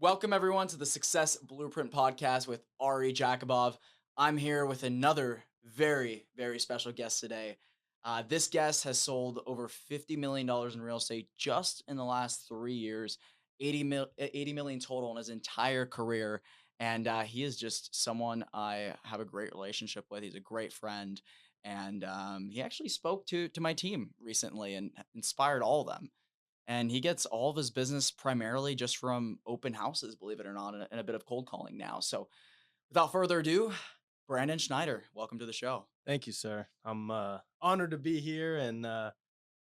Welcome everyone to the Success Blueprint podcast with Ari Jakubov. I'm here with another very special guest today. This guest has sold over $50 million in real estate just in the last 3 years, 80 million total in his entire career. And he is just someone I have a great relationship with. He's a great friend. And he actually spoke to my team recently and inspired all of them. And he gets all of his business primarily just from open houses, believe it or not, and a bit of cold calling now. So without further ado, Brandon Schneider, welcome to the show. Thank you, sir. I'm honored to be here, and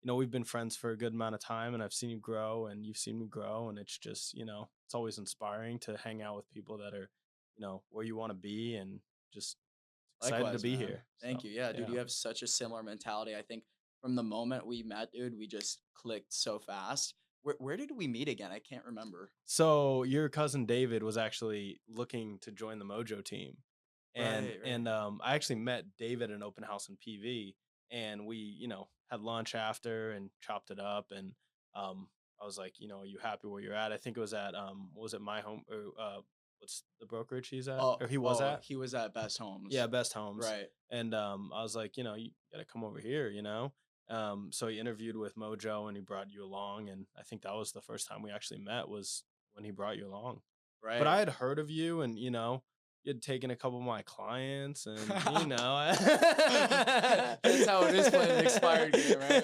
we've been friends for a good amount of time, and I've seen you grow, and you've seen me grow, and it's just, it's always inspiring to hang out with people that are, where you want to be, and just excited to Likewise, be man. here. Thank So you. Yeah, dude, yeah. you have such a similar mentality. I think from the moment we met, dude, we just clicked so fast. Where did we meet again? I can't remember. So your cousin David was actually looking to join the Mojo team, and Right. and I actually met David at an open house in PV, and we had lunch after and chopped it up, and I was like, are you happy where you're at? I think it was at what was it my home or what's the brokerage he's at or he was at? He was at Best Homes. Yeah, Best Homes. Right. And I was like, you got to come over here. So he interviewed with Mojo and he brought you along, and I think that was the first time we actually met was when he brought you along. But I Right. had heard of you, and you had taken a couple of my clients, and That's how it is playing an expired game, right?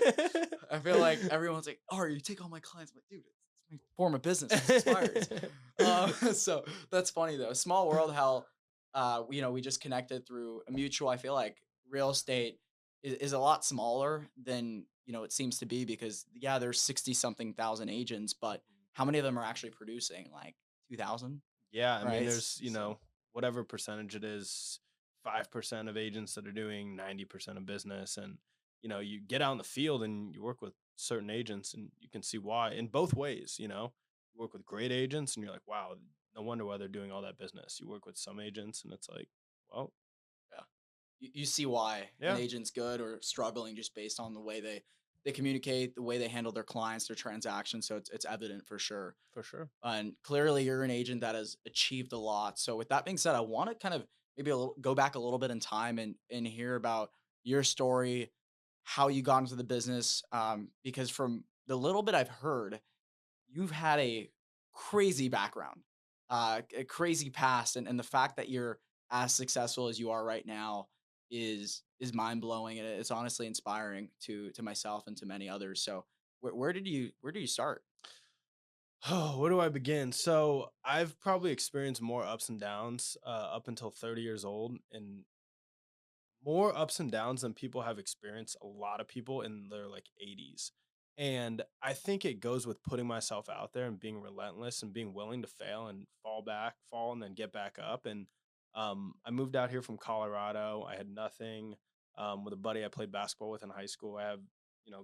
I feel like everyone's like, "Oh, you take all my clients." I'm like, dude, it's my form of business. It's expired. So that's funny though. Small world. How we just connected through a mutual. I feel like real estate is a lot smaller than it seems to be because yeah, there's 60 something thousand agents, but how many of them are actually producing? Like 2,000, Yeah, I mean, right? there's, So whatever percentage it is, 5% of agents that are doing 90% of business. And, you get out in the field and you work with certain agents and you can see why in both ways, you work with great agents and you're like, wow, no wonder why they're doing all that business. You work with some agents and it's like, well, yeah. You see why an yeah, agent's good or struggling just based on the way they communicate, the way they handle their clients, their transactions. So it's evident for sure. for sure. And clearly, you're an agent that has achieved a lot. So with that being said, I want to kind of maybe go back a little bit in time and hear about your story, how you got into the business. Because from the little bit I've heard, you've had a crazy background, a crazy past, and the fact that you're as successful as you are right now is mind blowing, and it's honestly inspiring to myself and to many others. So where did you start? Oh, where do I begin? So I've probably experienced more ups and downs up until 30 years old, and more ups and downs than people have experienced, a lot of people in their like 80s. And I think it goes with putting myself out there and being relentless and being willing to fail and fall and then get back up. And I moved out here from Colorado. I had nothing. With a buddy I played basketball with in high school. I have,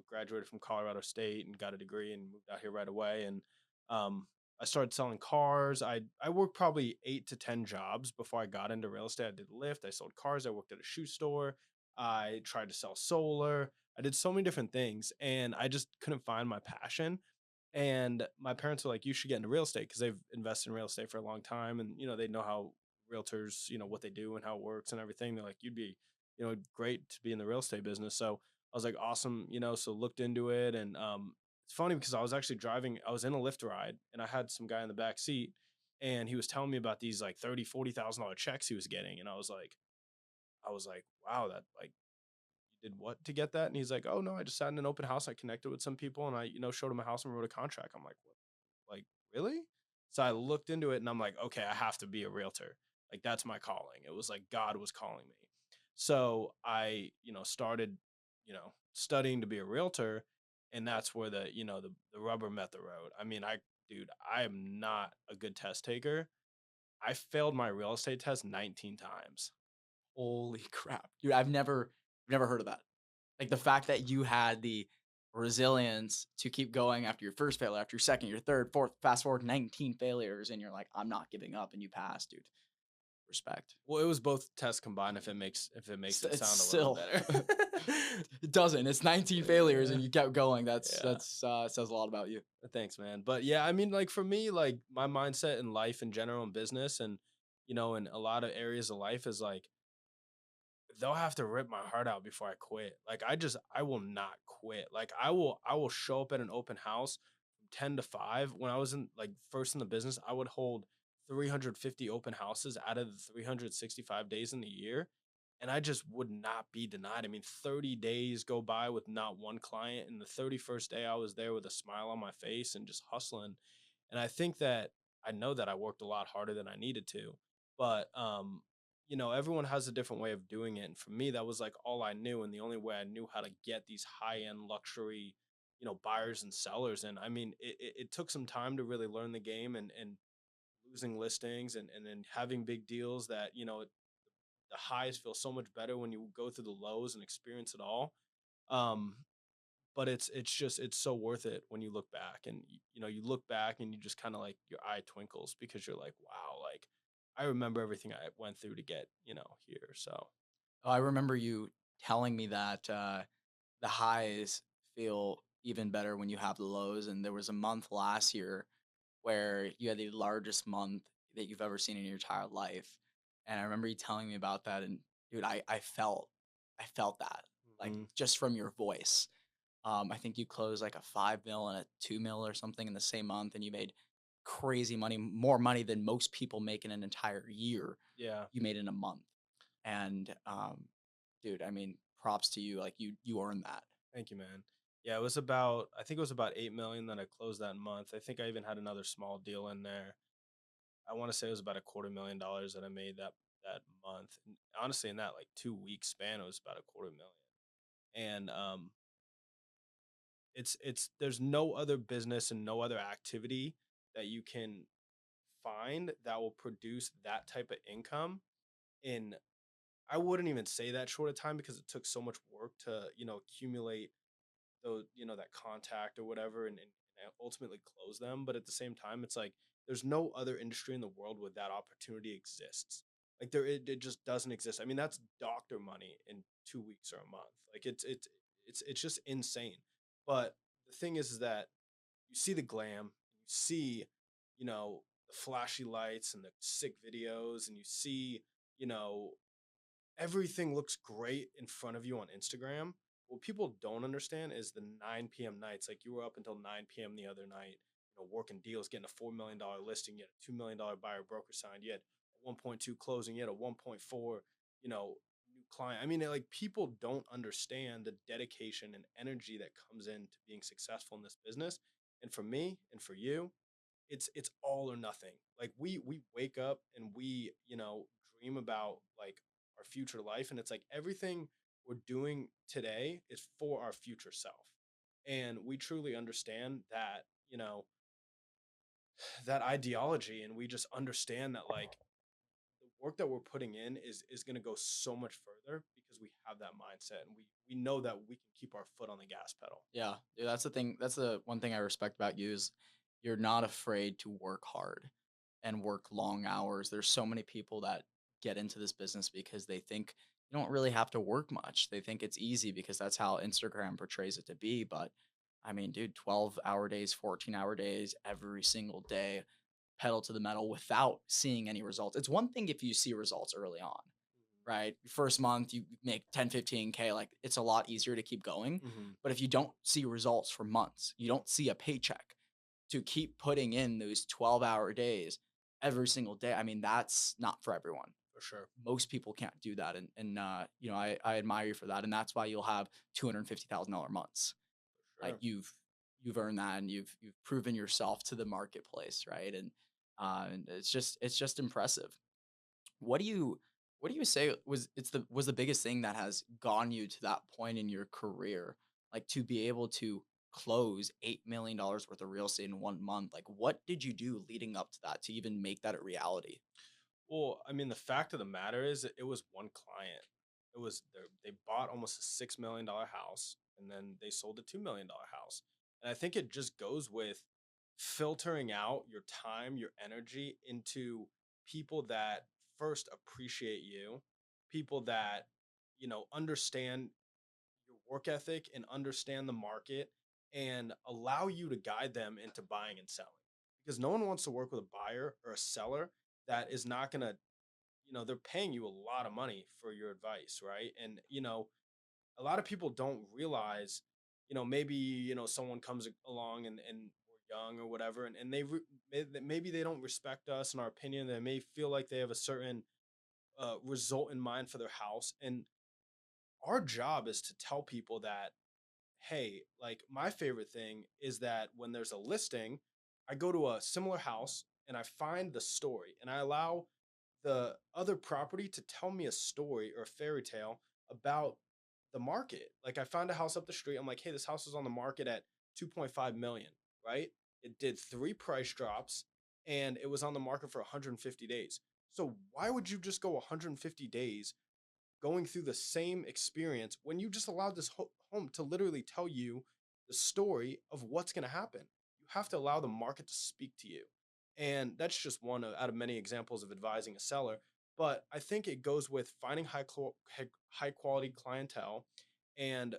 graduated from Colorado State and got a degree and moved out here right away. And um, I started selling cars. I worked probably 8 to 10 jobs before I got into real estate. I did Lyft. I sold cars. I worked at a shoe store. I tried to sell solar. I did so many different things, and I just couldn't find my passion. And my parents were like, "You should get into real estate," because they've invested in real estate for a long time, and they know how realtors, what they do and how it works and everything. They're like, "You'd be, great to be in the real estate business." So I was like, "Awesome," so looked into it, and it's funny because I was actually driving, I was in a Lyft ride and I had some guy in the back seat and he was telling me about these like 30, $40,000 checks he was getting. And I was like, wow, that like you did what to get that? And he's like, oh no, I just sat in an open house. I connected with some people and I, showed him a house and wrote a contract. I'm like, what? Like, really? So I looked into it and I'm like, okay, I have to be a realtor. Like that's my calling. It was like God was calling me. So I, started, studying to be a realtor, and that's where the rubber met the road. I mean, dude, I am not a good test taker. I failed my real estate test 19 times. Holy crap, dude! I've never heard of that. Like the fact that you had the resilience to keep going after your first failure, after your second, your third, fourth, fast forward 19 failures, and you're like, I'm not giving up, and you passed, dude. respect. Well, it was both tests combined, if it makes it It's sound a little still better. it doesn't. It's 19 failures Yeah, and you kept going. That's yeah. that's says a lot about you. Thanks, man. But yeah, I mean, like for me, like my mindset in life in general and business and in a lot of areas of life is like they'll have to rip my heart out before I quit. Like I will not quit. Like I will show up at an open house from 10 to 5. When I was in like first in the business, I would hold 350 open houses out of the 365 days in the year. And I just would not be denied. I mean, 30 days go by with not one client. And the 31st day I was there with a smile on my face and just hustling. And I know that I worked a lot harder than I needed to. But everyone has a different way of doing it. And for me, that was like all I knew. And the only way I knew how to get these high end luxury, buyers and sellers. And I mean, it took some time to really learn the game and losing listings and then having big deals that, the highs feel so much better when you go through the lows and experience it all. Um, but it's so worth it when you look back and you look back and you just kind of like your eye twinkles because you're like, wow, like I remember everything I went through to get here. So Oh, I remember you telling me that the highs feel even better when you have the lows. And there was a month last year where you had the largest month that you've ever seen in your entire life. And I remember you telling me about that. And dude, I felt that like mhm. just from your voice. I think you closed like a 5 mil and a 2 mil or something in the same month, and you made crazy money, more money than most people make in an entire year. Yeah, You made in a month, and dude, I mean, props to you. Like you earned that. thank you, man. Yeah, I think it was about 8 million that I closed that month. I think I even had another small deal in there. I want to say it was about $250,000 that I made that month. And honestly, in that like 2 week span, it was about a quarter million. And it's there's no other business and no other activity that you can find that will produce that type of income in, I wouldn't even say that short of time because it took so much work to accumulate those, that contact or whatever, and ultimately close them. But at the same time, it's like there's no other industry in the world where that opportunity exists. Like it just doesn't exist. I mean, that's doctor money in 2 weeks or a month. Like it's just insane. But the thing is that you see the glam, you see, the flashy lights and the sick videos, and you see, you know, everything looks great in front of you on Instagram. What people don't understand is the 9 p.m. nights. Like you were up until 9 p.m. the other night, working deals, getting a $4 million listing, you had a $2 million buyer broker signed, you had a 1.2 closing, you had a 1.4, new client. I mean, like people don't understand the dedication and energy that comes into being successful in this business. And for me and for you, it's all or nothing. Like we wake up and we, dream about like our future life, and it's like everything we're doing today is for our future self. And we truly understand that, that ideology, and we just understand that like the work that we're putting in is going to go so much further because we have that mindset, and we know that we can keep our foot on the gas pedal. Yeah, dude, that's the thing. That's the one thing I respect about you is you're not afraid to work hard and work long hours. There's so many people that get into this business because they think you don't really have to work much. They think it's easy because that's how Instagram portrays it to be. But I mean, dude, 12-hour days, 14-hour days, every single day, pedal to the metal without seeing any results. It's one thing if you see results early on, right? First month you make 10, 15K, like it's a lot easier to keep going. Mm-hmm. But if you don't see results for months, you don't see a paycheck to keep putting in those 12-hour days every single day. I mean, that's not for everyone. For sure. Most people can't do that. I admire you for that. And that's why you'll have $250,000 months. For Like sure. you've earned that and you've proven yourself to the marketplace, right? And it's just impressive. What do you say was the biggest thing that has gotten you to that point in your career? Like to be able to close $8 million worth of real estate in 1 month. Like what did you do leading up to that to even make that a reality? Well, I mean, the fact of the matter is it was one client. They bought almost a $6 million house, and then they sold a $2 million house. And I think it just goes with filtering out your time, your energy into people that first appreciate you, people that, understand your work ethic and understand the market and allow you to guide them into buying and selling. Because no one wants to work with a buyer or a seller that is not going to, they're paying you a lot of money for your advice, right? And, a lot of people don't realize, maybe, someone comes along and we're young or whatever, and maybe they don't respect us and our opinion. They may feel like they have a certain result in mind for their house. And our job is to tell people that, hey, like my favorite thing is that when there's a listing, I go to a similar house and I find the story and I allow the other property to tell me a story or a fairy tale about the market. Like I found a house up the street. I'm like, hey, this house is on the market at 2.5 million, right? It did three price drops and it was on the market for 150 days. So why would you just go 150 days going through the same experience when you just allowed this home to literally tell you the story of what's going to happen? You have to allow the market to speak to you. And that's just one out of many examples of advising a seller. But I think it goes with finding high quality clientele and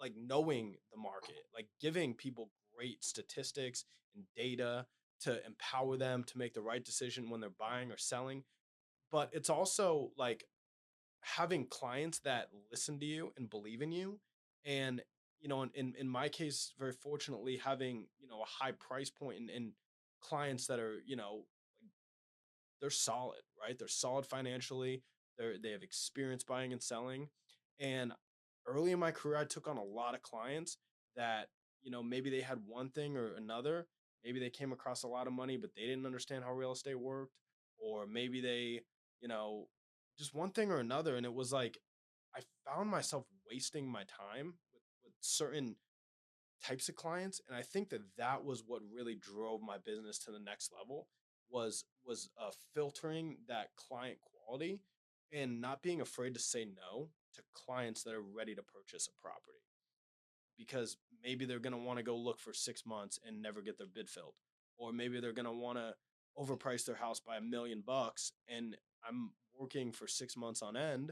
like knowing the market, like giving people great statistics and data to empower them to make the right decision when they're buying or selling. But it's also like having clients that listen to you and believe in you. And, in my case, very fortunately, having, a high price point and clients that are, they're solid, right? They're solid financially. They have experience buying and selling. And early in my career, I took on a lot of clients that, maybe they had one thing or another. Maybe they came across a lot of money, but they didn't understand how real estate worked. Or maybe they, you know, just one thing or another. And it was like, I found myself wasting my time with certain types of clients, and I think that that was what really drove my business to the next level was filtering that client quality and not being afraid to say no to clients that are ready to purchase a property because maybe they're going to want to go look for 6 months and never get their bid filled, or maybe they're going to want to overprice their house by $1 million and I'm working for 6 months on end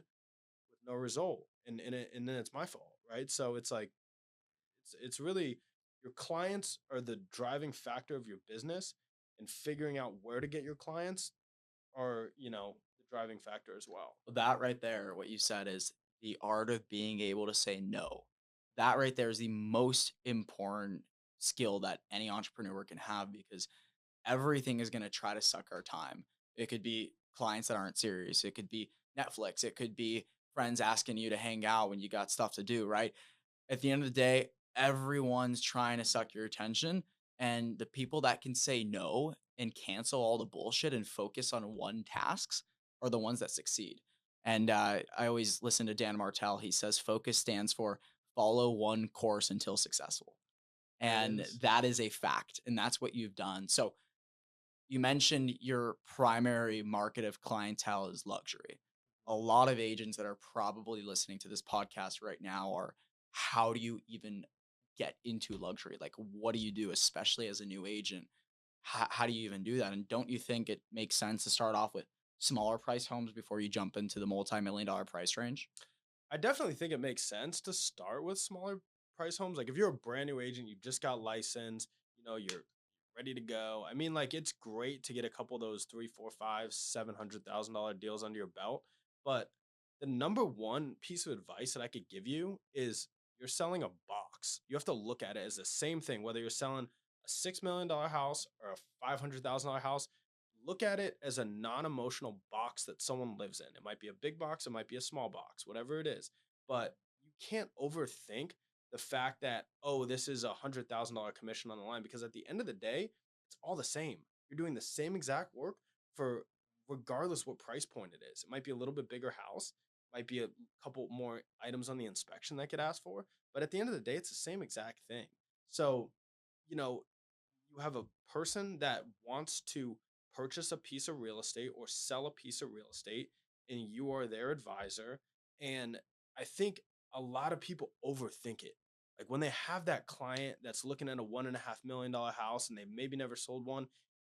with no result, and then it's my fault, right? So it's like it's really your clients are the driving factor of your business, and figuring out where to get your clients are, the driving factor as well. That right there, what you said is the art of being able to say no. That right there is the most important skill that any entrepreneur can have because everything is going to try to suck our time. It could be clients that aren't serious. It could be Netflix. It could be friends asking you to hang out when you got stuff to do, right? At the end of the day, everyone's trying to suck your attention. And the people that can say no and cancel all the bullshit and focus on one tasks are the ones that succeed. And I always listen to Dan Martell. He says focus stands for follow one course until successful. There it And is. that is a fact. And that's what you've done. So you mentioned your primary market of clientele is luxury. A lot of agents that are probably listening to this podcast right now are how do you even get into luxury? Like, what do you do, especially as a new agent? How do you even do that? And don't you think it makes sense to start off with smaller price homes before you jump into the multi-million dollar price range? I definitely think it makes sense to start with smaller price homes. Like if you're a brand new agent, you just got licensed, you're ready to go. I mean, like it's great to get a couple of those three, four, five, $700,000 deals under your belt. But the number one piece of advice that I could give you is you're selling a box. You have to look at it as the same thing, whether you're selling a $6 million house or a $500,000 house. Look at it as a non-emotional box that someone lives in. It might be a big box, it might be a small box, whatever it is. But you can't overthink the fact that, oh, this is $100,000 commission on the line, because at the end of the day, it's all the same. You're doing the same exact work for regardless what price point it is. It might be a little bit bigger house, might be a couple more items on the inspection that get asked for, but at the end of the day, it's the same exact thing. So, you know, you have a person that wants to purchase a piece of real estate or sell a piece of real estate, and you are their advisor. And I think a lot of people overthink it. Like when they have that client that's looking at a $1.5 million house and they maybe never sold one,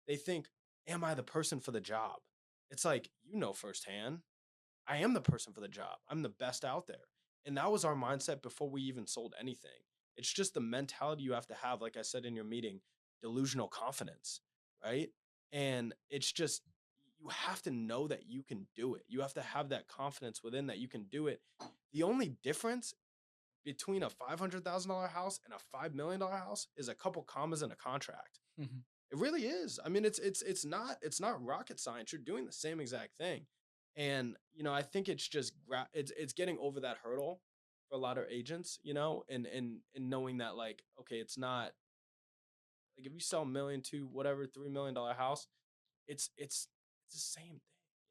they think, am I the person for the job? It's like, firsthand, I am the person for the job. I'm the best out there. And that was our mindset before we even sold anything. It's just the mentality you have to have, like I said in your meeting, delusional confidence, right? And it's just, you have to know that you can do it. You have to have that confidence within that you can do it. The only difference between a $500,000 house and a $5 million house is a couple commas in a contract. Mhm. It really is. I mean, it's not rocket science. You're doing the same exact thing, and I think it's just it's getting over that hurdle for a lot of agents, and knowing that, like, okay, it's not like if you sell a million to whatever $3 million house, it's the same thing,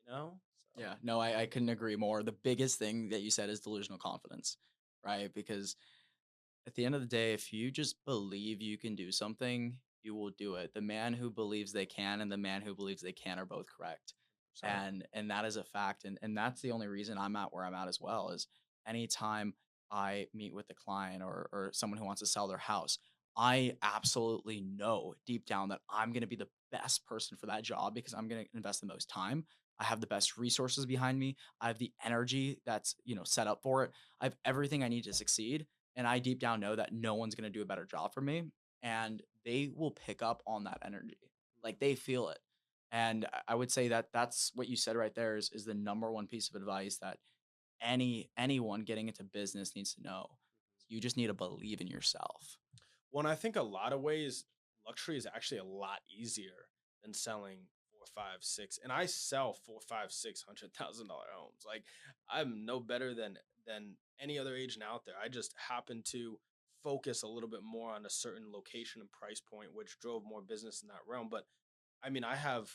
you know. So Yeah, no, I couldn't agree more. The biggest thing that you said is delusional confidence, right? Because at the end of the day, if you just believe you can do something, you will do it. The man who believes they can and the man who believes they can are both correct. 100%. And that is a fact. And that's the only reason I'm at where I'm at as well is anytime I meet with a client or someone who wants to sell their house, I absolutely know deep down that I'm gonna be the best person for that job because I'm gonna invest the most time. I have the best resources behind me. I have the energy that's, set up for it. I have everything I need to succeed and I deep down know that no one's gonna do a better job for me, and they will pick up on that energy. Like, they feel it. And I would say that that's what you said right there is the number one piece of advice that anyone getting into business needs to know. You just need to believe in yourself. When I think a lot of ways, luxury is actually a lot easier than selling four, five, six, and I sell four, five, $600,000 homes. Like, I'm no better than any other agent out there. I just happen to focus a little bit more on a certain location and price point, which drove more business in that realm. But I mean, I have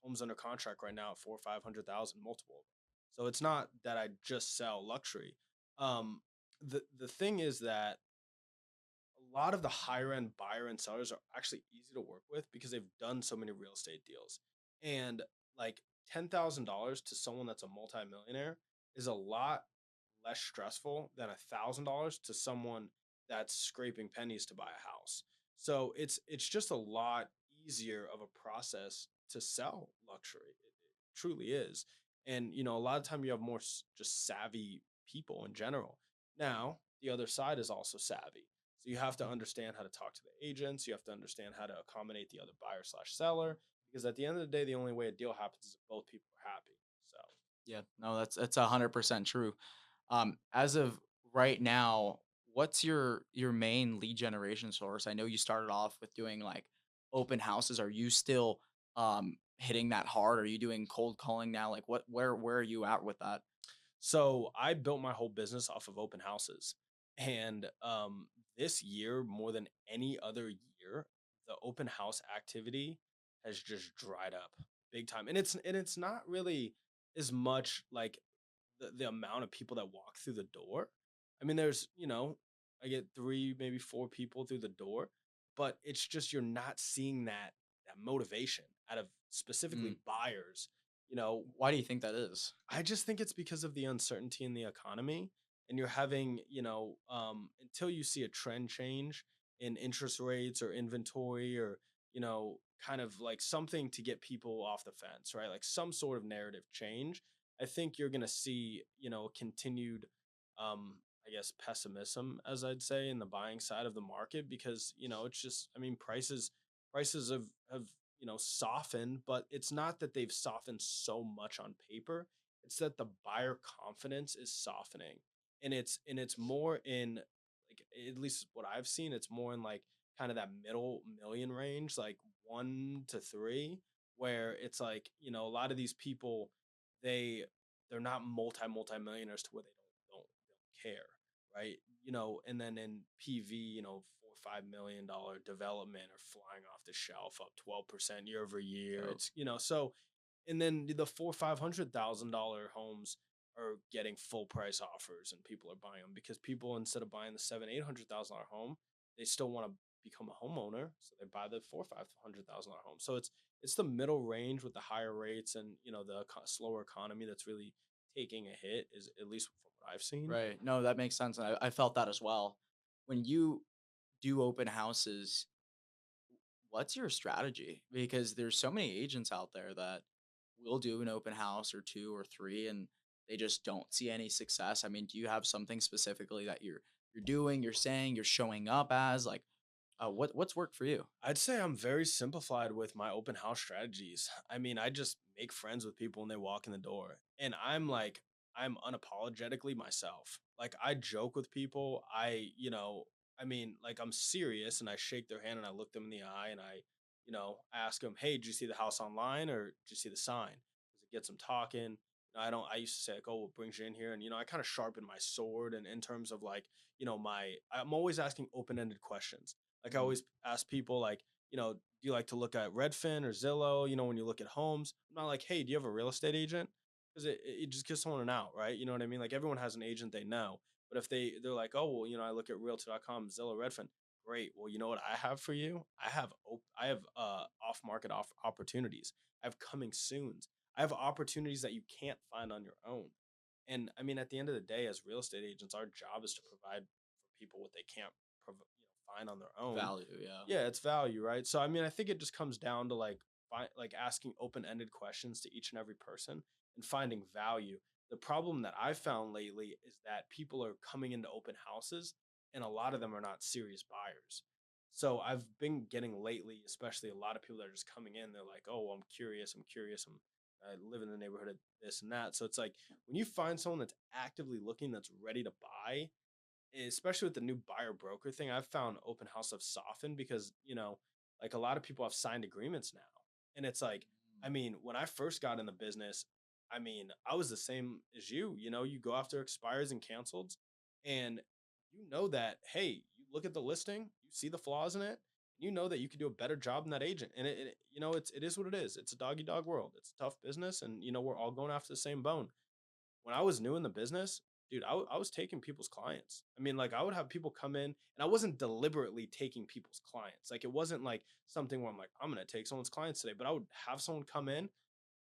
homes under contract right now at four, 500,000, multiple of them. So it's not that I just sell luxury. Um, the thing is that a lot of the higher end buyer and sellers are actually easy to work with because they've done so many real estate deals. And like $10,000 to someone that's a multimillionaire is a lot less stressful than $1,000 to someone that's scraping pennies to buy a house. So it's just a lot easier of a process to sell luxury. It truly is. And a lot of time you have more just savvy people in general. Now, the other side is also savvy, so you have to understand how to talk to the agents. You have to understand how to accommodate the other buyer slash seller. Because at the end of the day, the only way a deal happens is if both people are happy. So Yeah, no, that's 100% true. As of right now, what's your main lead generation source? I know you started off with doing like open houses. Are you still hitting that hard? Are you doing cold calling now? Like where are you at with that? So I built my whole business off of open houses. And this year, more than any other year, the open house activity has just dried up big time. And it's not really as much like the amount of people that walk through the door. I mean, I get three, maybe four people through the door, but it's just you're not seeing that motivation out of specifically Mm, buyers. why do you think that is? I just think it's because of the uncertainty in the economy, and you're having, until you see a trend change in interest rates or inventory or, kind of like something to get people off the fence, right? Like some sort of narrative change. I think you're going to see, continued, I guess, pessimism, as I'd say, in the buying side of the market because, it's just, I mean, prices have softened, but it's not that they've softened so much on paper. It's that the buyer confidence is softening. And it's more in, like, at least what I've seen, it's more in like kind of that middle million range, like 1 to 3, where it's like, a lot of these people, they they're not multi millionaires to where they don't care, right? And then in PV, 4 or $5 million development are flying off the shelf up 12% year over year. Oh, It's so, and then the $400,000-500,000 homes are getting full price offers, and people are buying them because people, instead of buying the $700,000-800,000 home, they still want to become a homeowner, so they buy the $400,000-500,000 home. So it's the middle range with the higher rates and the slower economy that's really taking a hit, is at least from what I've seen. right. No, that makes sense. And I felt that as well. When you do open houses, what's your strategy? Because there's so many agents out there that will do an open house or two or three, and they just don't see any success. I mean, do you have something specifically that you're doing, you're saying, you're showing up as like what's worked for you? I'd say I'm very simplified with my open house strategies. I mean, I just make friends with people when they walk in the door. And I'm unapologetically myself. Like, I joke with people. I mean, like, I'm serious and I shake their hand and I look them in the eye and ask them, hey, did you see the house online or did you see the sign? Because it gets them talking. I used to say, like, oh, what brings you in here? And, I kind of sharpen my sword. And in terms of like, I'm always asking open ended questions. Like, I Mhm. always ask people, like, do you like to look at Redfin or Zillow? When you look at homes, I'm not like, hey, do you have a real estate agent? Because it just gives someone an out, right? You know what I mean? Like, everyone has an agent they know. But if they're like, oh, well, I look at realtor.com, Zillow, Redfin. Great. Well, you know what I have for you? I have off market opportunities. I have coming soons. I have opportunities that you can't find on your own. And I mean, at the end of the day, as real estate agents, our job is to provide for people what they can't find on their own. Value, yeah. Yeah, it's value, right? So I mean, I think it just comes down to like asking open-ended questions to each and every person and finding value. The problem that I've found lately is that people are coming into open houses and a lot of them are not serious buyers. So I've been getting lately, especially a lot of people that are just coming in, they're like, "Oh, I'm curious, I live in the neighborhood of this and that." So it's like when you find someone that's actively looking, that's ready to buy, especially with the new buyer broker thing, I've found open house have softened because, like a lot of people have signed agreements now. And it's like, I mean, when I first got in the business, I mean, I was the same as you, you go after expires and canceled and that, hey, you look at the listing, you see the flaws in it, you know that you could do a better job than that agent. And it is what it is. It's a dog eat dog world. It's a tough business. And, we're all going after the same bone. When I was new in the business, dude, I was taking people's clients. I mean, like I would have people come in and I wasn't deliberately taking people's clients. Like it wasn't like something where I'm like, I'm going to take someone's clients today, but I would have someone come in,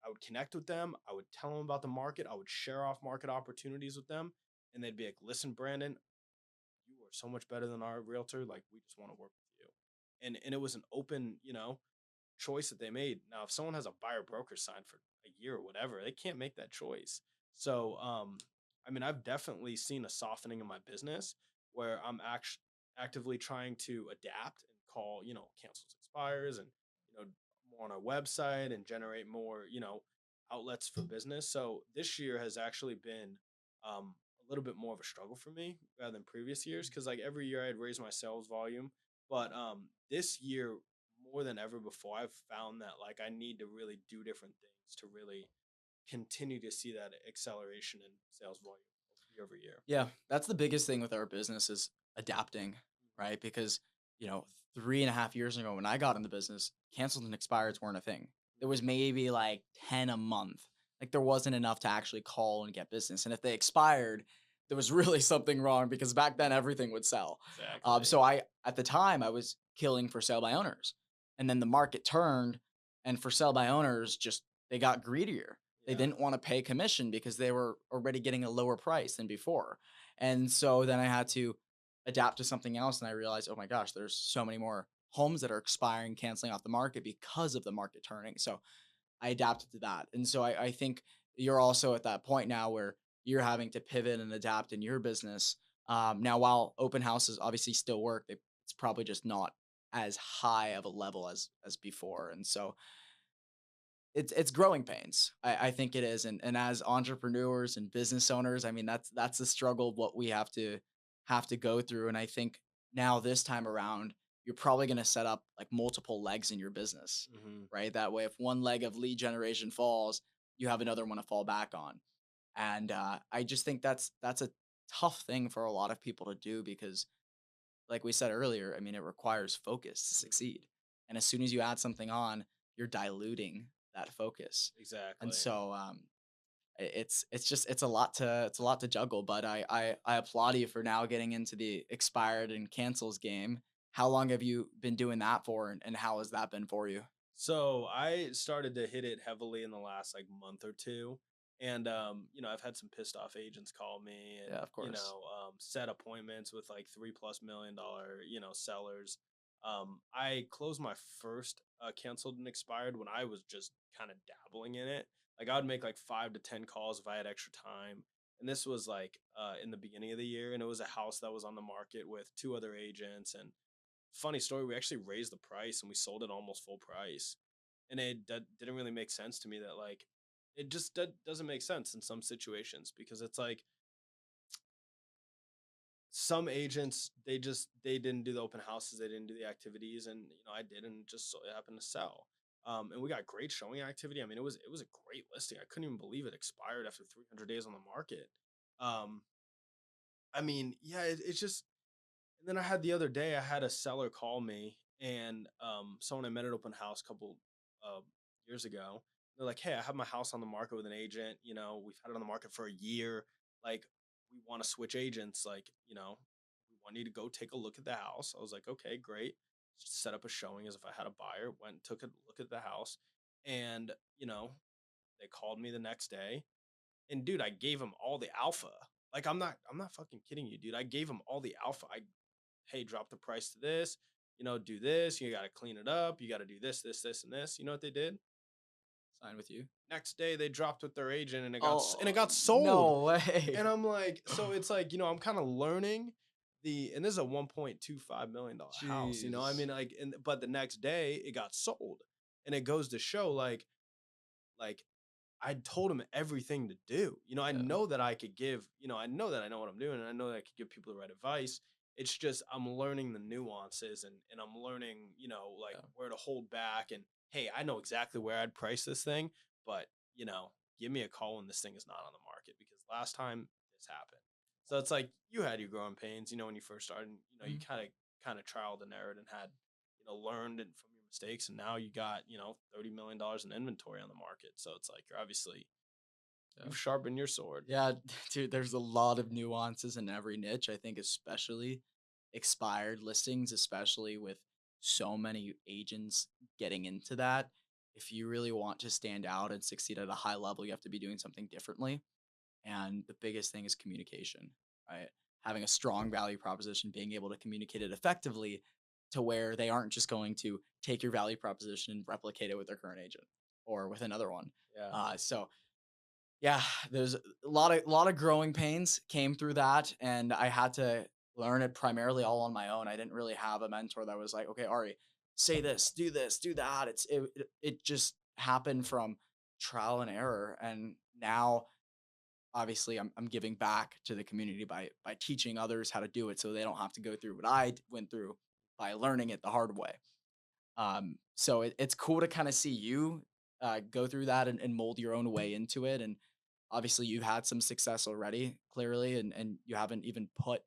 I would connect with them, I would tell them about the market, I would share off market opportunities with them. And they'd be like, listen, Brandon, you are so much better than our realtor. Like we just want to work with you. And it was an open, choice that they made. Now, if someone has a buyer broker signed for a year or whatever, they can't make that choice. So, I mean, I've definitely seen a softening in my business where I'm actually actively trying to adapt and call, cancels expires and, more on our website and generate more, outlets for business. So this year has actually been a little bit more of a struggle for me rather than previous years. Cause like every year I'd raise my sales volume. But this year more than ever before, I've found that like I need to really do different things to really continue to see that acceleration in sales volume year over year. Yeah, that's the biggest thing with our business is adapting, right? Because, 3.5 years ago when I got in the business, canceled and expireds weren't a thing. There was maybe like 10 a month. Like there wasn't enough to actually call and get business. And if they expired, there was really something wrong because back then everything would sell. Exactly. At the time, I was killing for sale by owners. And then the market turned and for sale by owners, just they got greedier. They Yeah. didn't want to pay commission because they were already getting a lower price than before. And so then I had to adapt to something else. And I realized, oh my gosh, there's so many more homes that are expiring, canceling off the market because of the market turning. So I adapted to that. And so I think you're also at that point now where you're having to pivot and adapt in your business. Now, while open houses obviously still work, it's probably just not as high of a level as before. And so it's growing pains. I think it is, and as entrepreneurs and business owners, I mean that's the struggle of what we have to go through. And I think now this time around, you're probably going to set up like multiple legs in your business, Hmm. right? That way, if one leg of lead generation falls, you have another one to fall back on. And I just think that's a tough thing for a lot of people to do because, like we said earlier, I mean, it requires focus to succeed. And as soon as you add something on, you're diluting that focus. And Exactly. so it's a lot to juggle, but I applaud you for now getting into the expired and cancels game. How long have you been doing that for and how has that been for you? So I started to hit it heavily in the last like month or two. And I've had some pissed off agents call me and, Yeah, of course. set appointments with like $3+ million, sellers. I closed my first canceled and expired when I was just kind of dabbling in it. Like I would make like 5 to 10 calls if I had extra time. And this was like in the beginning of the year, and it was a house that was on the market with two other agents. And funny story, we actually raised the price and we sold it almost full price. And didn't really make sense to me that like it just doesn't make sense in some situations because it's like some agents they didn't do the open houses, they didn't do the activities, and I did, and just so it happened to sell. And we got great showing activity. I mean, it was a great listing. I couldn't even believe it expired after 300 days on the market. Um, I mean, yeah, it's just. And then I had the other day, I had a seller call me, and someone I met at open house a couple uh, years ago. They're like, "Hey, I have my house on the market with an agent. We've had it on the market for a year. Like, we want to switch agents. Like, we want you to go take a look at the house." I was like, "Okay, great." Set up a showing as if I had a buyer. Went and took a look at the house, and they called me the next day, and dude, I gave them all the alpha. Like, I'm not fucking kidding you, dude. I gave them all the alpha. Hey, drop the price to this, do this, you got to clean it up, you got to do this, and this. You know what they did? Sign with you. Next day they dropped with their agent, and it Oh, got sold. no way. And I'm like, so it's like, I'm kind of learning and this is a $1.25 million house, I Jeez. mean, like, but the next day it got sold. And it goes to show like I told him everything to do. I Yeah. know that I could give, I know that I know what I'm doing, and I know that I could give people the right advice. It's just I'm learning the nuances, and I'm learning, like Yeah. where to hold back. And hey, I know exactly where I'd price this thing, but give me a call when this thing is not on the market because last time this happened. So it's like you had your growing pains, when you first started, and, you Mhm. kind of trialed and errored and had, learned it from your mistakes, and now you got, $30 million in inventory on the market. So it's like you're obviously Yeah. you've sharpened your sword. Yeah, dude, there's a lot of nuances in every niche. I think, especially expired listings, especially with so many agents getting into that. If you really want to stand out and succeed at a high level, you have to be doing something differently. And the biggest thing is communication, right? Having a strong value proposition, being able to communicate it effectively to where they aren't just going to take your value proposition and replicate it with their current agent or with another one. Yeah. So yeah, there's a lot of growing pains came through that, and I had to learn it primarily all on my own. I didn't really have a mentor that was like, "Okay, Ari, say this, do that." It just happened from trial and error, and now obviously I'm giving back to the community by teaching others how to do it, so they don't have to go through what went through by learning it the hard way. So it's cool to kind of see you go through that and mold your own way into it. And obviously, you've had some success already, clearly, and you haven't even put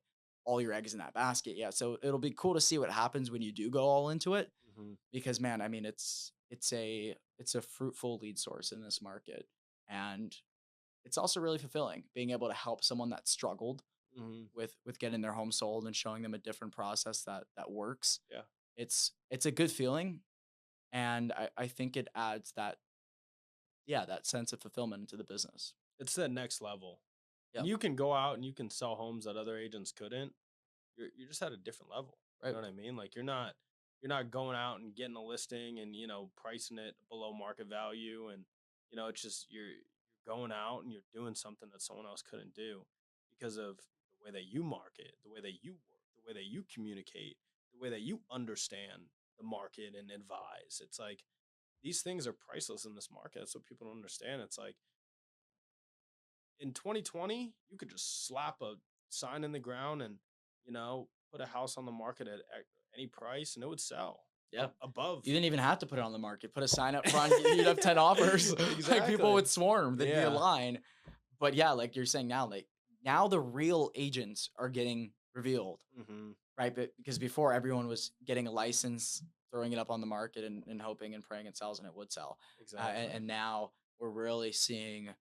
all your eggs in that basket yet. So it'll be cool to see what happens when you do go all into it. Hmm. Because man, I mean, it's a fruitful lead source in this market, and it's also really fulfilling being able to help someone that struggled Hmm. with getting their home sold and showing them a different process that works. Yeah. It's a good feeling, and I think it adds that, yeah, that sense of fulfillment into the business. It's the next level. When Yep. you can go out and you can sell homes that other agents couldn't, you're just at a different level. You Right. know what I mean? Like you're not going out and getting a listing and pricing it below market value, and it's just you're going out and you're doing something that someone else couldn't do because of the way that you market, the way that you work, the way that you communicate, the way that you understand the market and advise. It's like these things are priceless in this market. That's what people don't understand. It's like in 2020, you could just slap a sign in the ground and, put a house on the market at any price and it would sell Yeah. above. You didn't even have to put it on the market. Put a sign up front, you'd have 10 offers. Like people Exactly. would swarm. There'd be a Yeah. line. But yeah, like you're saying now, like now the real agents are getting revealed, Hmm. right? But because before everyone was getting a license, throwing it up on the market and hoping and praying it sells and it would sell. And, Exactly. and now we're really seeing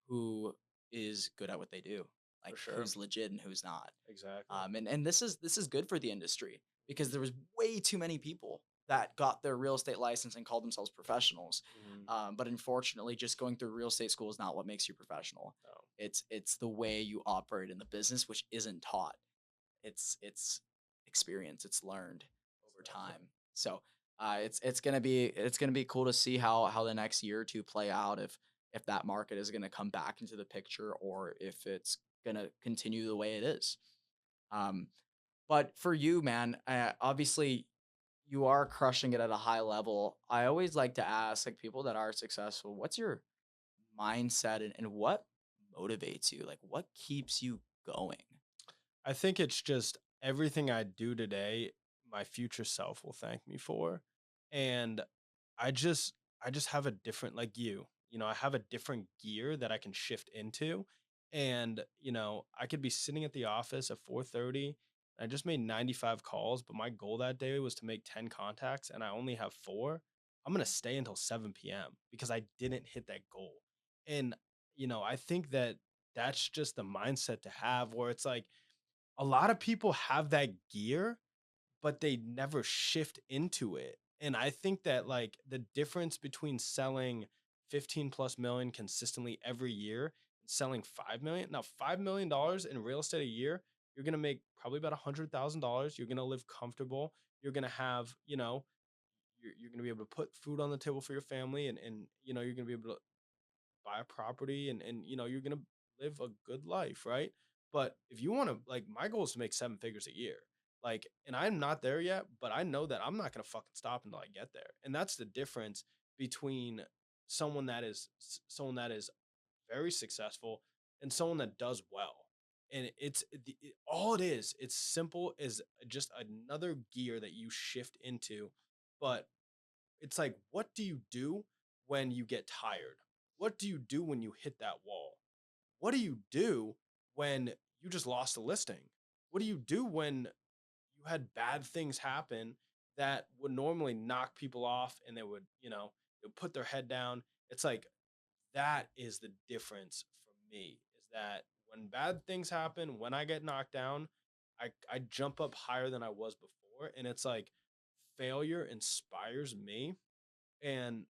who is good at what they do, For like sure. who's legit and who's not. Exactly. And this is good for the industry because there was way too many people that got their real estate license and called themselves professionals. Hmm. But unfortunately, just going through real estate school is not what makes you professional. No. It's the way you operate in the business, which isn't taught. It's experience. It's learned over Exactly. time. So It's gonna be cool to see how the next year or two play out if that market is gonna come back into the picture or if it's gonna continue the way it is. Um, but for you, man, obviously you are crushing it at a high level. I always like to ask like people that are successful, what's your mindset and what motivates you? Like what keeps you going? I think it's just everything I do today, my future self will thank me for. And I just I just have a different like I have a different gear that I can shift into. And, I could be sitting at the office at 4:30. I just made 95 calls, but my goal that day was to make 10 contacts and I only have 4. I'm going to stay until 7 p.m. because I didn't hit that goal. And, I think that that's just the mindset to have where it's like a lot of people have that gear, but they never shift into it. And I think that like the difference between selling 15 plus million consistently every year and selling 5 million. Now, $5 million in real estate a year, you're gonna make probably about $100,000. You're gonna live comfortable. You're gonna have, you're gonna be able to put food on the table for your family, and you're gonna be able to buy a property, and you're gonna live a good life, right? But if you want to, like, my goal is to make 7 figures a year, like, and I'm not there yet, but I know that I'm not gonna fucking stop until I get there. And that's the difference between someone that is very successful and someone that does well. And all it is, it's simple as just another gear that you shift into. But it's like, what do you do when you get tired? What do you do when you hit that wall? What do you do when you just lost a listing? What do you do when you had bad things happen that would normally knock people off and they would put their head down? It's like that is the difference for me is that when bad things happen, when I get knocked down, I jump up higher than I was before. And it's like failure inspires me, and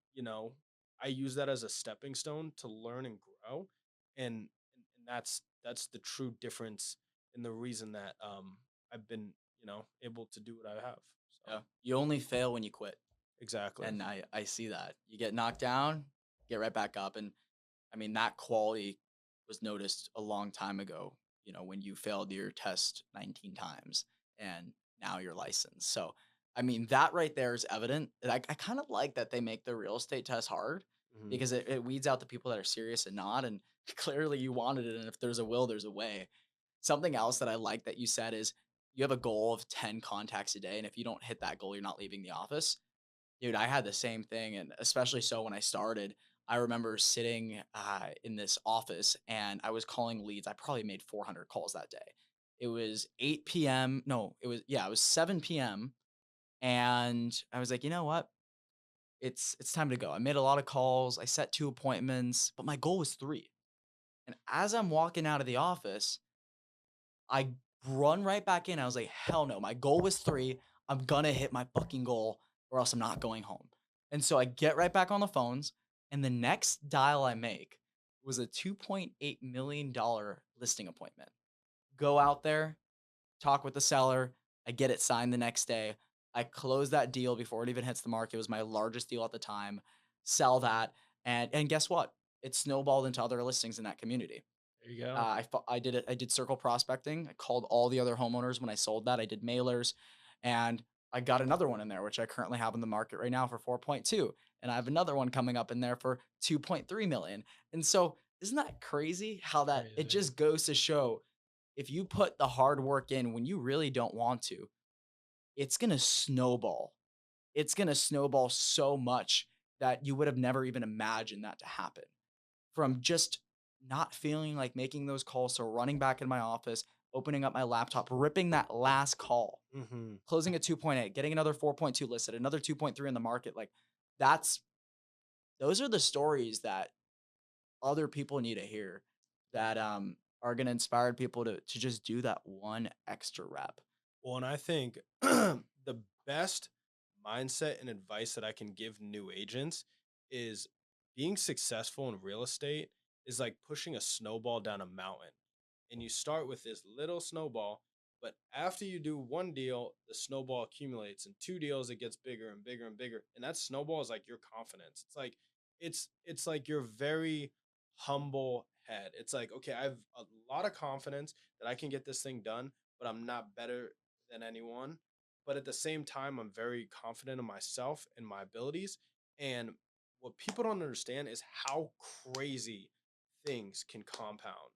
I use that as a stepping stone to learn and grow. And that's the true difference in the reason that I've been able to do what I have. So Yeah. You only fail when you quit. exactly. And I see that. You get knocked down, get right back up. And I mean, that quality was noticed a long time ago, when you failed your test 19 times and now you're licensed. So, I mean, that right there is evident. And I kind of like that they make the real estate test hard Hmm. because it weeds out the people that are serious and not. And clearly you wanted it. And if there's a will, there's a way. Something else that I like that you said is you have a goal of 10 contacts a day. And if you don't hit that goal, you're not leaving the office. Dude, I had the same thing, and especially so when I started, I remember sitting, in this office, and I was calling leads. I probably made 400 calls that day. It was 8 PM. No, it was 7 PM, and I was like, "You know what? It's time to go." I made a lot of calls. I set 2 appointments, but my goal was 3. And as I'm walking out of the office, I run right back in. I was like, hell no. My goal was 3. I'm gonna hit my fucking goal or else I'm not going home. And so I get right back on the phones. And the next dial I make was a $2.8 million listing appointment. Go out there, talk with the seller. I get it signed the next day. I close that deal before it even hits the market. It was my largest deal at the time. Sell that. And guess what? It snowballed into other listings in that community. There you go. I did it. I did circle prospecting. I called all the other homeowners when I sold that. I did mailers, and I got another one in there, which I currently have in the market right now for 4.2, and I have another one coming up in there for 2.3 million. And so, isn't that crazy? How that it Crazy. just goes to show if you put the hard work in when you really don't want to, it's gonna snowball. It's gonna snowball so much that you would have never even imagined that to happen from just not feeling like making those calls. So running back in my office, opening up my laptop, ripping that last call, Hmm. closing at 2.8, getting another 4.2 listed, another 2.3 in the market. Like that's those are the stories that other people need to hear that are gonna inspire people to just do that one extra rep. Well, and I think the best mindset and advice that I can give new agents is being successful in real estate is like pushing a snowball down a mountain. And you start with this little snowball, But after you do one deal, the snowball accumulates, and two deals, it gets bigger and bigger and bigger. And that snowball is like your confidence. It's like your very humble head. It's like, okay, I have a lot of confidence that I can get this thing done, but I'm not better than anyone. But at the same time, I'm very confident in myself and my abilities. And what people don't understand is how crazy things can compound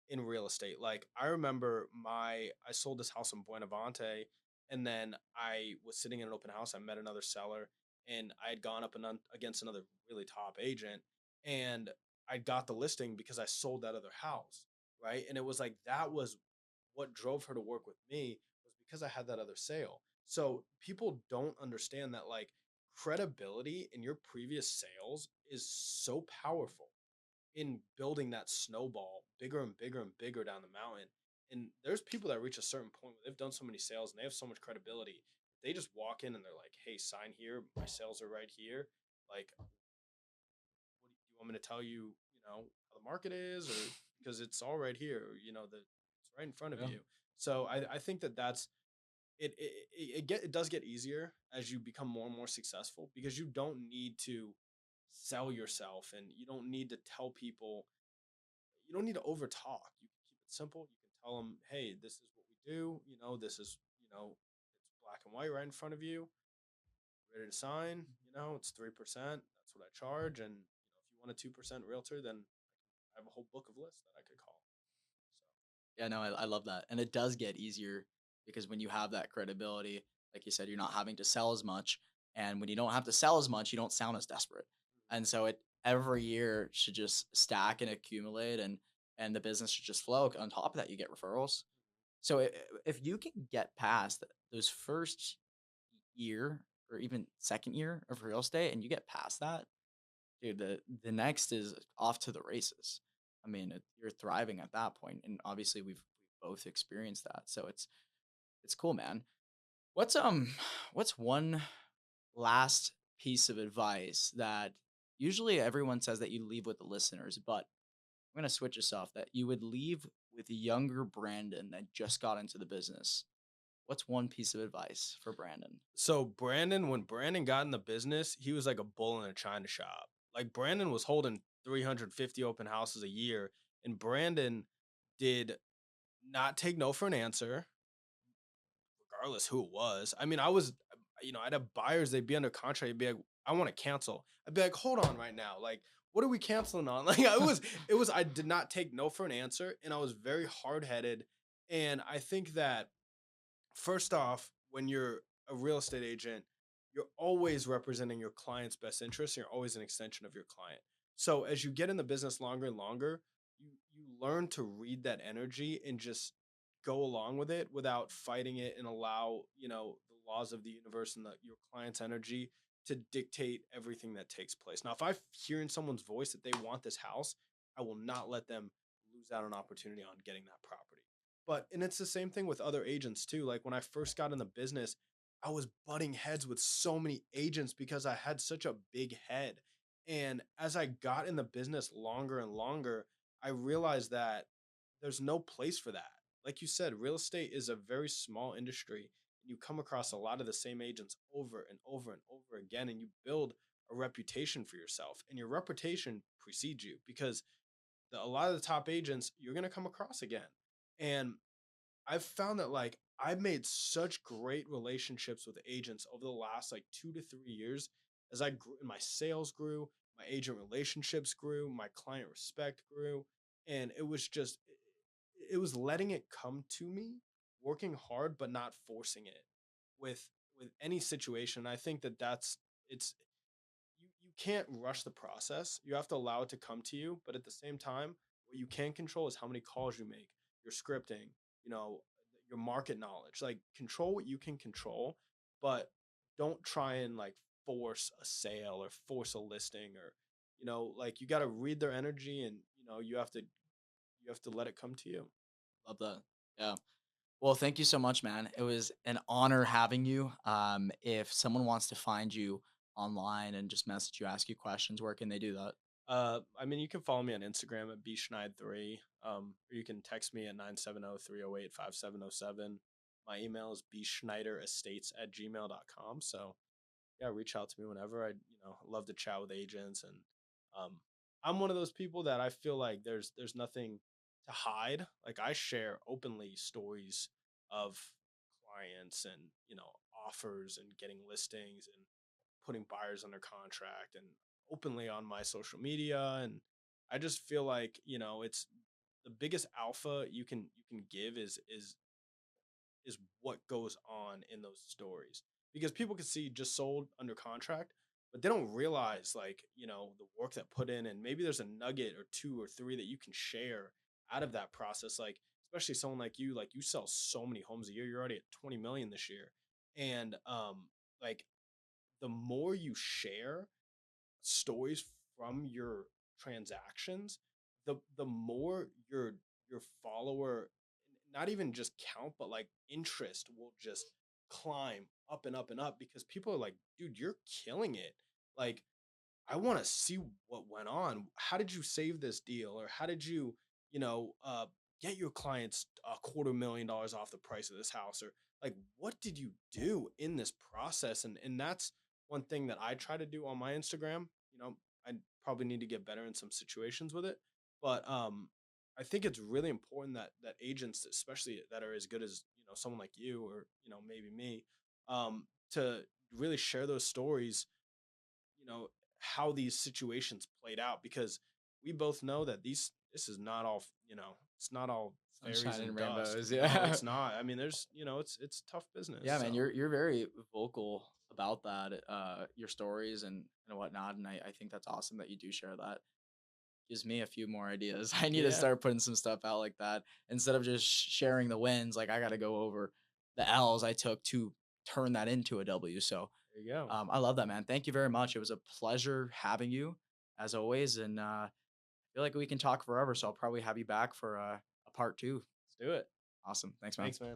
in real estate. Like I remember I sold this house in Buenavante, and then I was sitting in an open house. I met another seller, and I had gone up and against another really top agent, and I got the listing because I sold that other house, right? And it was like that was what drove her to work with me was because I had that other sale. So people don't understand that like credibility in your previous sales is so powerful in building that snowball bigger and bigger and bigger down the mountain. And there's people that reach a certain point where they've done so many sales and they have so much credibility. They just walk in and they're like, "Hey, sign here. My sales are right here. Like, what do you want me to tell you? You know how the market is, or because it's all right here. You know that it's right in front of Yeah. you." So I think that that's it does get easier as you become more and more successful because you don't need to sell yourself and you don't need to tell people you don't need to over talk. You can keep it simple. You can tell them, hey, this is what we do. You know, this is, it's black and white right in front of you, ready to sign. You know, it's 3%. That's what I charge. And, if you want a 2% realtor, then I have a whole book of lists that I could call. So, Yeah, no, I love that. And it does get easier because when you have that credibility, like you said, you're not having to sell as much. And when you don't have to sell as much, you don't sound as desperate. And so it every year should just stack and accumulate and the business should just flow. On top of that, you get referrals. So if you can get past those first year or even second year of real estate and you get past that, dude, the next is off to the races. I mean, you're thriving at that point, and obviously we've both experienced that, so it's cool, man. What's what's one last piece of advice that usually everyone says that you leave with the listeners, but I'm gonna switch this off that you would leave with younger Brandon that just got into the business. What's one piece of advice for Brandon? so Brandon, when Brandon got in the business, he was like a bull in a china shop. Like Brandon was holding 350 open houses a year, and Brandon did not take no for an answer regardless who it was. I mean, I'd have buyers, they'd be under contract, they'd be like, I want to cancel. I'd be like, hold on right now. Like, what are we canceling on? Like, I did not take no for an answer. And I was very hard headed. And I think that first off, when you're a real estate agent, you're always representing your client's best interest. And you're always an extension of your client. So as you get in the business longer and longer, you learn to read that energy and just go along with it without fighting it and allow the laws of the universe and your client's energy to dictate everything that takes place. Now, if I hear in someone's voice that they want this house, I will not let them lose out an opportunity on getting that property. And it's the same thing with other agents too. Like when I first got in the business, I was butting heads with so many agents because I had such a big head. And as I got in the business longer and longer, I realized that there's no place for that. Like you said, real estate is a very small industry, and you come across a lot of the same agents over and over and over again, and you build a reputation for yourself, and your reputation precedes you because a lot of the top agents you're going to come across again. And I've found that like I've made such great relationships with agents over the last like 2 to 3 years as I grew and my sales grew, my agent relationships grew, my client respect grew. And it was letting it come to me, working hard, but not forcing it with with any situation. I think that it's you can't rush the process. You have to allow it to come to you, but at the same time, what you can control is how many calls you make, your scripting, you know, your market knowledge. Like control what you can control, but don't try and like force a sale or force a listing or like you got to read their energy and you have to let it come to you. Love that. Yeah. Well, thank you so much, man. It was an honor having you. If someone wants to find you online and just message you, ask you questions, where can they do that? I mean, you can follow me on Instagram at bschneid3, or you can text me at 970-308-5707. My email is bschneiderestates@gmail.com. So yeah, reach out to me whenever. Love to chat with agents, and um, I'm one of those people that I feel like there's nothing to hide. Like I share openly stories of clients and offers and getting listings and putting buyers under contract and openly on my social media. And I just feel like it's the biggest alpha you can give is what goes on in those stories, because people can see just sold under contract, but they don't realize, like, the work that put in, and maybe there's a nugget or two or three that you can share out of that process. Like, especially someone like you sell so many homes a year. You're already at 20 million this year. And like, the more you share stories from your transactions, the more your follower, not even just count, but like interest will just climb up and up and up, because people are like, dude, you're killing it. Like, I want to see what went on. How did you save this deal? Or how did you, you know, uh, get your clients $250,000 off the price of this house? Or like, what did you do in this process? And that's one thing that I try to do on my Instagram. I probably need to get better in some situations with it, but I think it's really important that agents, especially that are as good as someone like you, or maybe me, to really share those stories, you know how these situations played out, because we both know that this is not all, it's not all fairies Sunshine and and dust. rainbows. No, Yeah. it's not. I mean, there's, it's tough business. Yeah, man, So you're very vocal about that, your stories and whatnot, and I think that's awesome that you do share that. Gives me a few more ideas. I need to yeah, start putting some stuff out like that instead of just sharing the wins. Like I got to go over the L's I took to turn that into a W. So there you go. I love that, man. Thank you very much. It was a pleasure having you as always, and I feel like we can talk forever. So I'll probably have you back for a part two. Let's do it. Awesome. Thanks, man. Thanks, man.